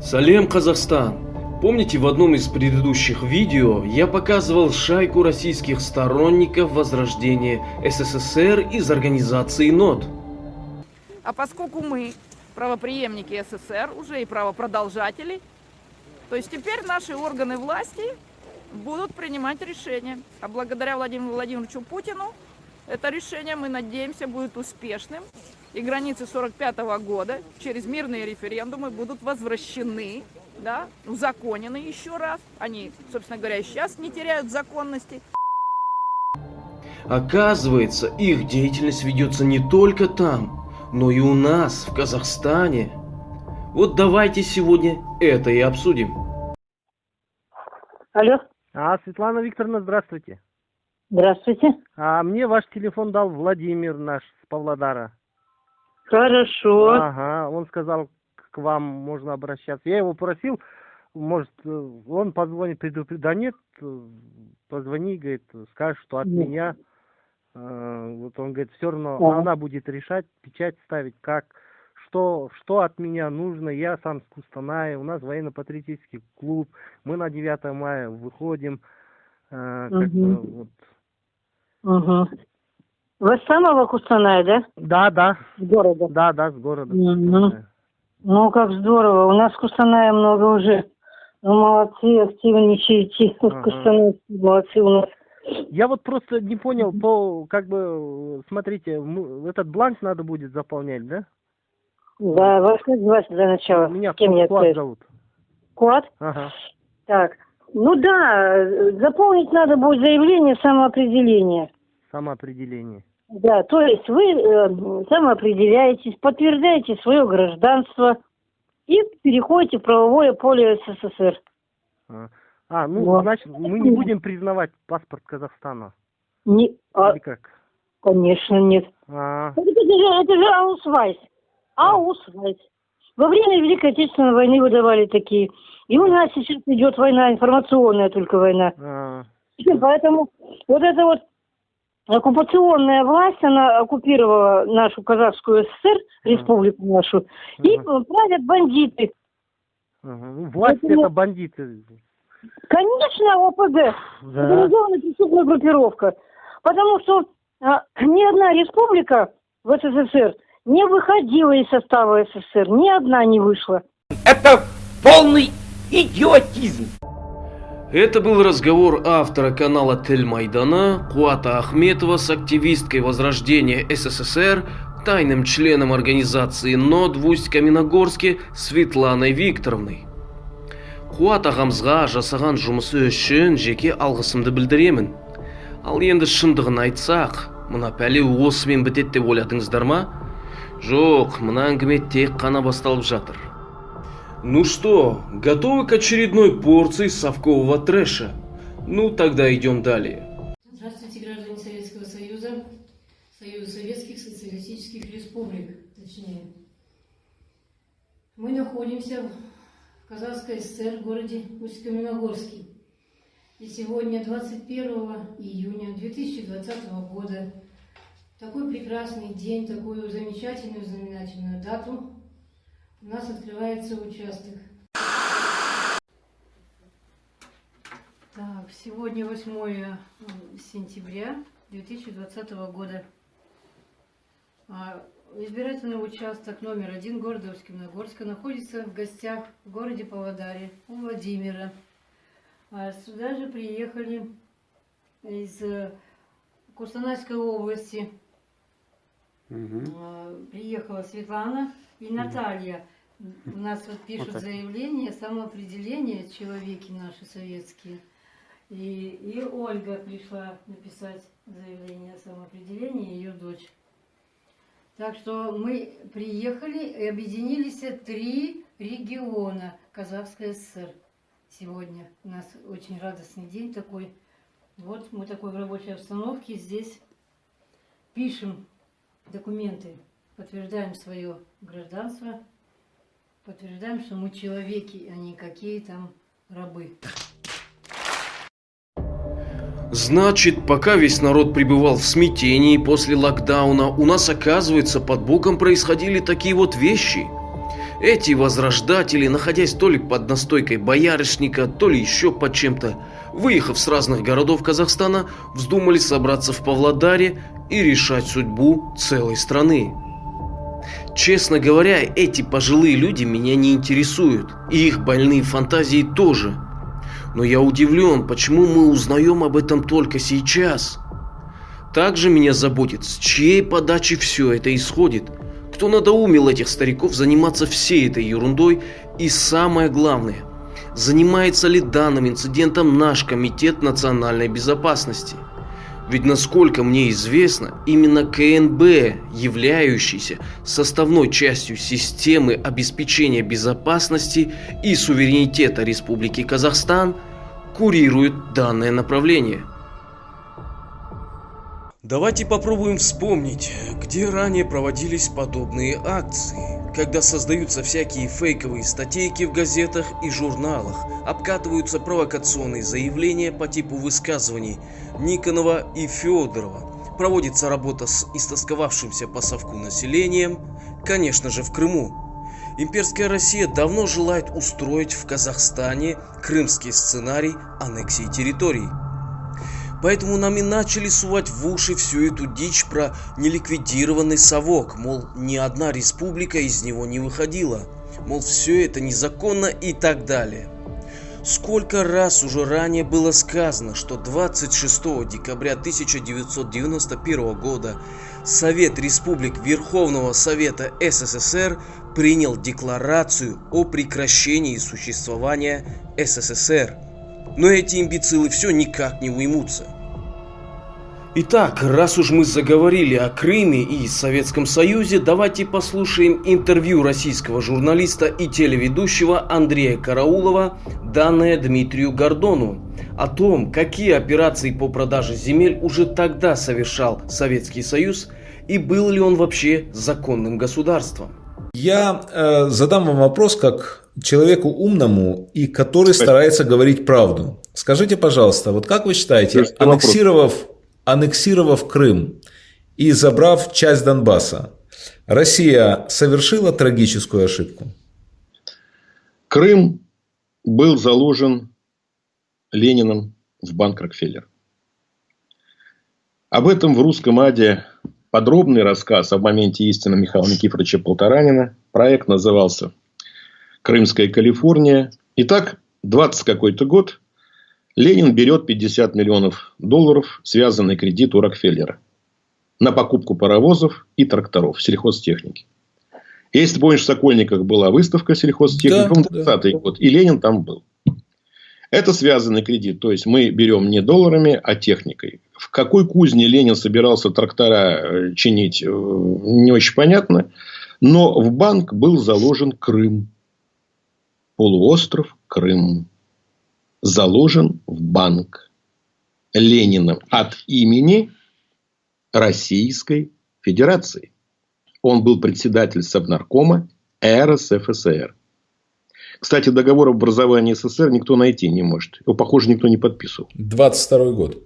Салем, Казахстан! Помните, в одном из предыдущих видео я показывал шайку российских сторонников возрождения СССР из организации НОТ. А поскольку мы правопреемники СССР, уже и правопродолжатели, то есть теперь наши органы власти будут принимать решения. А благодаря Владимиру Владимировичу Путину это решение, мы надеемся, будет успешным. И границы 1945 года через мирные референдумы будут возвращены, да, узаконены еще раз. Они, собственно говоря, и сейчас не теряют законности. Оказывается, их деятельность ведется не только там, но и у нас, в Казахстане. Вот давайте сегодня это и обсудим. Алло. Светлана Викторовна, здравствуйте. Здравствуйте. Мне ваш телефон дал Владимир наш с Павлодара. Хорошо. Ага, он сказал, к вам можно обращаться. Я его просил, может, он позвонит, предупредит. Да нет, позвони, говорит, скажешь, что от меня. Вот он говорит, все равно она будет решать, печать ставить, как, что от меня нужно. Я сам с Кустаная, у нас военно-патриотический клуб, мы на 9 мая выходим. Вот. Вы с самого Кустаная, да? Да. С города? Да, с города. Ну, как здорово. У нас в Кустанае много уже. Ну, молодцы, активничаете. Кустаная, молодцы у нас. Я вот просто не понял, смотрите, этот бланк надо будет заполнять, да? Да, вас как звать для начала? Меня Куат зовут. Куат? Ага. Так, ну да, заполнить надо будет заявление самоопределения. Самоопределение. Да, то есть вы самоопределяетесь, подтверждаете свое гражданство и переходите в правовое поле СССР. Значит, мы не будем признавать паспорт Казахстана. Или как? Конечно, нет. Это же Аусвайс. Аусвайс. Во время Великой Отечественной войны выдавали такие. И у нас сейчас идет война, информационная только война. Поэтому вот эта вот оккупационная власть, она оккупировала нашу Казахскую ССР, республику нашу, и правят бандиты. Власть это бандиты. Конечно, ОПГ. Организованная преступная группировка. Потому что ни одна республика в СССР не выходила из состава СССР. Ни одна не вышла. Это полный идиотизм. Это был разговор автора канала Тель-Майдана Куата Ахметова с активисткой возрождения СССР, тайным членом организации НОТ в Усть-Каменогорске Светланой Викторовной. Куат ағамызға жасаған жұмысы үшін жеке алғысымды білдіремін. Ал енді шындығын айтсақ, мына пәле осымен бітеді деп ойладыңыздар ма? Жоқ, мына әңгіме тек қана басталып жатыр. Ну что, готовы к очередной порции совкового трэша? Ну, тогда идем далее. Здравствуйте, граждане Советского Союза, Союза Советских Социалистических Республик, точнее. Мы находимся в Казахской ССР, в городе Усть-Каменогорске. И сегодня, 21 июня 2020 года, такой прекрасный день, такую замечательную, знаменательную дату, у нас открывается участок. Так, сегодня 8 сентября 2020 года. Избирательный участок номер 1 города Усть-Каменогорска находится в гостях в городе Павлодаре у Владимира. Сюда же приехали из Кустанайской области. Приехала Светлана и Наталья. У нас вот пишут заявление, самоопределение, человеки наши советские. И Ольга пришла написать заявление о самоопределении, ее дочь. Так что мы приехали и объединились 3 региона Казахской ССР. Сегодня у нас очень радостный день такой. Вот мы такой в рабочей обстановке здесь пишем документы, подтверждаем свое гражданство, подтверждаем, что мы человеки, а не какие там рабы. Значит, пока весь народ пребывал в смятении после локдауна, у нас, оказывается, под боком происходили такие вот вещи. Эти возрождатели, находясь то ли под настойкой боярышника, то ли еще под чем-то, выехав с разных городов Казахстана, вздумали собраться в Павлодаре и решать судьбу целой страны. Честно говоря, эти пожилые люди меня не интересуют, и их больные фантазии тоже. Но я удивлен, почему мы узнаем об этом только сейчас. Также меня заботит, с чьей подачи все это исходит, кто надоумил этих стариков заниматься всей этой ерундой, и самое главное, занимается ли данным инцидентом наш Комитет национальной безопасности. Ведь, насколько мне известно, именно КНБ, являющийся составной частью системы обеспечения безопасности и суверенитета Республики Казахстан, курирует данное направление. Давайте попробуем вспомнить, где ранее проводились подобные акции, когда создаются всякие фейковые статейки в газетах и журналах, обкатываются провокационные заявления по типу высказываний Никонова и Федорова, проводится работа с истосковавшимся по совку населением, конечно же в Крыму. Имперская Россия давно желает устроить в Казахстане крымский сценарий аннексии территорий. Поэтому нам и начали сувать в уши всю эту дичь про неликвидированный совок, мол, ни одна республика из него не выходила, мол, все это незаконно и так далее. Сколько раз уже ранее было сказано, что 26 декабря 1991 года Совет Республик Верховного Совета СССР принял декларацию о прекращении существования СССР. Но эти имбецилы все никак не уймутся. Итак, раз уж мы заговорили о Крыме и Советском Союзе, давайте послушаем интервью российского журналиста и телеведущего Андрея Караулова, данное Дмитрию Гордону, о том, какие операции по продаже земель уже тогда совершал Советский Союз и был ли он вообще законным государством. Я задам вам вопрос как человеку умному и который старается говорить правду. Скажите, пожалуйста, вот как вы считаете, аннексировав Крым и забрав часть Донбасса, Россия совершила трагическую ошибку? Крым был заложен Лениным в банк Рокфеллер. Об этом в «Русском аде» подробный рассказ об моменте истины Михаила Никифоровича Полторанина. Проект назывался «Крымская Калифорния». Итак, 20 какой-то год. Ленин берет $50 миллионов, связанный кредит у Рокфеллера, на покупку паровозов и тракторов, сельхозтехники. Если помнишь, в Сокольниках была выставка сельхозтехники, 20-й год, и Ленин там был. Это связанный кредит, то есть мы берем не долларами, а техникой. В какой кузне Ленин собирался трактора чинить, не очень понятно. Но в банк был заложен Крым. Полуостров Крым. Заложен в банк Лениным от имени Российской Федерации. Он был председатель Совнаркома РСФСР. Кстати, договор об образовании СССР никто найти не может. Его, похоже, никто не подписывал. 22 год.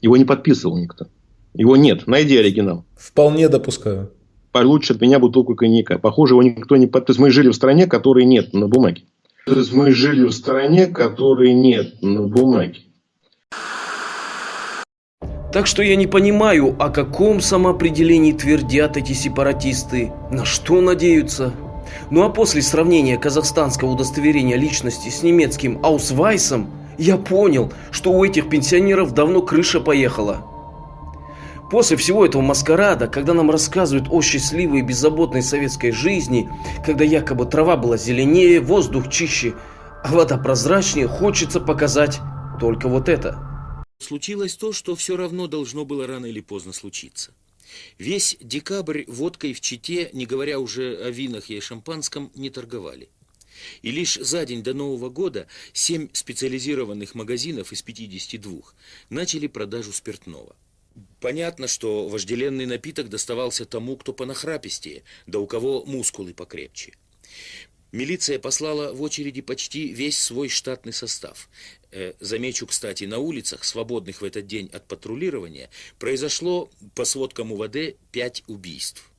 Его не подписывал никто. Его нет. Найди оригинал. Вполне допускаю. Получишь от меня бутылку коньяка. Похоже, его никто не подписывал. Мы жили в стране, которой нет на бумаге. То есть мы жили в стране, которой нет на бумаге. Так что я не понимаю, о каком самоопределении твердят эти сепаратисты, на что надеются. Ну а после сравнения казахстанского удостоверения личности с немецким Аусвайсом, я понял, что у этих пенсионеров давно крыша поехала. После всего этого маскарада, когда нам рассказывают о счастливой и беззаботной советской жизни, когда якобы трава была зеленее, воздух чище, а вода прозрачнее, хочется показать только вот это. Случилось то, что все равно должно было рано или поздно случиться. Весь декабрь водкой в Чите, не говоря уже о винах и о шампанском, не торговали. И лишь за день до Нового года 7 специализированных магазинов из 52 начали продажу спиртного. Понятно, что вожделенный напиток доставался тому, кто понахрапистее, да у кого мускулы покрепче. Милиция послала в очереди почти весь свой штатный состав. Замечу, кстати, на улицах, свободных в этот день от патрулирования, произошло, по сводкам УВД, 5 убийств.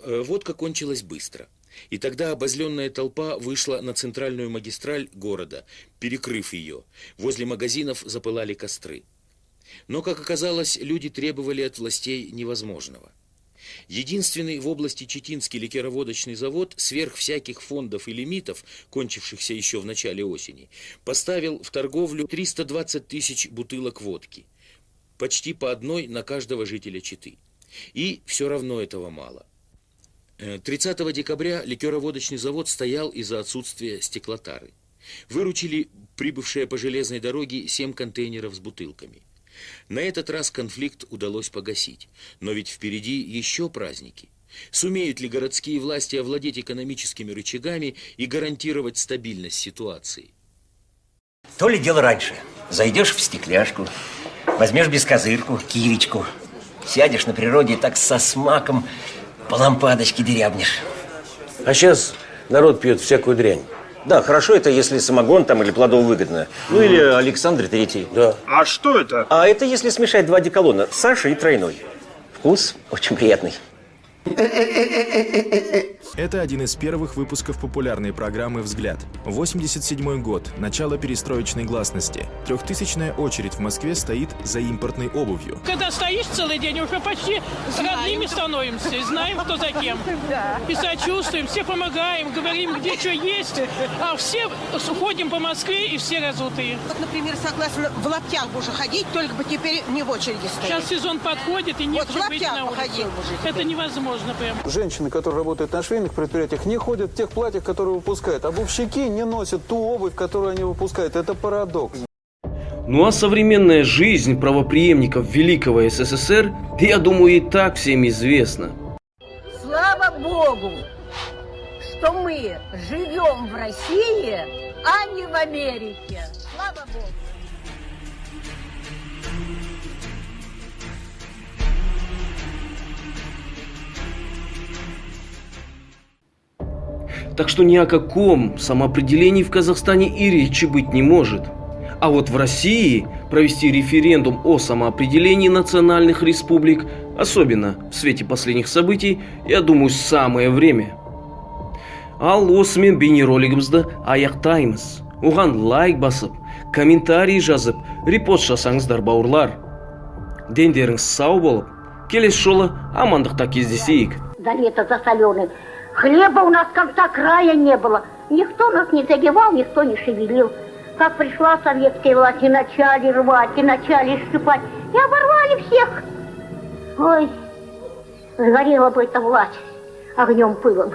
Водка кончилась быстро. И тогда обозленная толпа вышла на центральную магистраль города, перекрыв ее. Возле магазинов запылали костры. Но, как оказалось, люди требовали от властей невозможного. Единственный в области Читинский ликероводочный завод, сверх всяких фондов и лимитов, кончившихся еще в начале осени, поставил в торговлю 320 тысяч бутылок водки. Почти по одной на каждого жителя Читы. И все равно этого мало. 30 декабря ликероводочный завод стоял из-за отсутствия стеклотары. Выручили прибывшие по железной дороге 7 контейнеров с бутылками. На этот раз конфликт удалось погасить. Но ведь впереди еще праздники. Сумеют ли городские власти овладеть экономическими рычагами и гарантировать стабильность ситуации? То ли дело раньше. Зайдешь в стекляшку, возьмешь бескозырку, килечку, сядешь на природе и так со смаком по лампадочке дырябнешь. А сейчас народ пьет всякую дрянь. Да, хорошо это, если самогон там или плодово-выгодно. Ну или Александр Третий. Да. А что это? А это если смешать 2 одеколона, Саша и тройной. Вкус очень приятный. Это один из первых выпусков популярной программы «Взгляд». 87-й год, начало перестроечной гласности. 3000-я очередь в Москве стоит за импортной обувью. Когда стоишь целый день, уже почти с родными становимся, знаем, кто за кем. И сочувствуем, все помогаем, говорим, где что есть, а все ходим по Москве и все разутые. Вот, например, согласна в лаптях уже ходить, только бы теперь не в очереди стоять. Сейчас сезон подходит, и нет, вот в выйти на улицу. Это невозможно прям. Женщины, которые работают на швейных предприятиях, не ходят в тех платьях, которые выпускают. Обувщики не носят ту обувь, которую они выпускают. Это парадокс. Ну а современная жизнь правопреемников Великого СССР, я думаю, и так всем известна. Слава Богу, что мы живем в России, а не в Америке. Слава Богу. Так что ни о каком самоопределении в Казахстане и речи быть не может. А вот в России провести референдум о самоопределении национальных республик, особенно в свете последних событий, я думаю, самое время. Ал осымен бейнеролигімізді аяқтаймыз. Оған лайк басып, комментарий жазып, репост жасаңыздар бауырлар. Дендеріңіз сау болып, келесі жолы амандықта кездесейік. До лета засоленым. Хлеба у нас конца края не было. Никто нас не задевал, никто не шевелил. Как пришла советская власть, и начали рвать, и начали сшибать, и оборвали всех. Ой, сгорела бы эта власть огнем пылом.